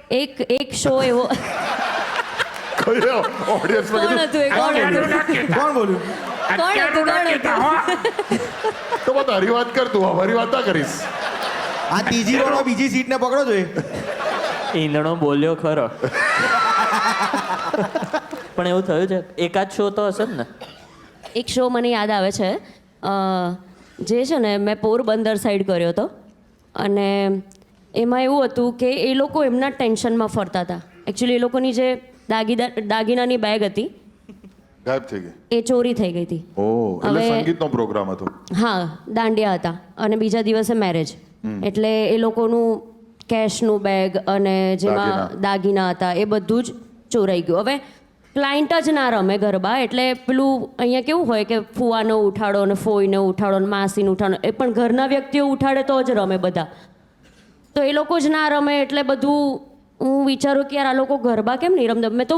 એક શો એવો કયો ઓડિયન્સમાં કોણ હતું એ કોણ હતું કોણ બોલ્યું? કોણ હતું તો બસ હરી વાત કર તું અમારી વાત ના કરીશ. આ ત્રીજી રોમાં બીજી સીટને પકડો છો એ. ઈંધણો બોલ્યો ખરો પણ એવું થયું છે એકાદ શો તો હશે જ ને. એક શો મને યાદ આવે છે જે છે ને મેં પોરબંદર સાઈડ કર્યો હતો અને એમાં એવું હતું કે એ લોકો એમના ટેન્શનમાં ફરતા હતા. એકચ્યુઅલી એ લોકોની જે દાગીનાની બેગ હતી ગાયબ થઈ ગઈ. એ ચોરી થઈ ગઈ હતી. ઓ એટલે હવે- સંગીતનો પ્રોગ્રામ હતો. હા, દાંડિયા હતા અને બીજા દિવસે મેરેજ. એટલે એ લોકોનું કેશનું બેગ અને જેમાં દાગીના હતા એ બધું જ ચોરાઈ ગયું. હવે ક્લાયન્ટ જ ના રમે ગરબા એટલે પેલું અહીંયા કેવું હોય કે ફુવાનો ઉઠાડો ને ફોઈને ઉઠાડો ને માસીને ઉઠાડો એ પણ ઘરના વ્યક્તિઓ ઉઠાડે તો જ રમે બધા. તો એ લોકો જ ના રમે એટલે બધું હું વિચારું કે યાર આ લોકો ગરબા કેમ નહીં રમતા. મેં તો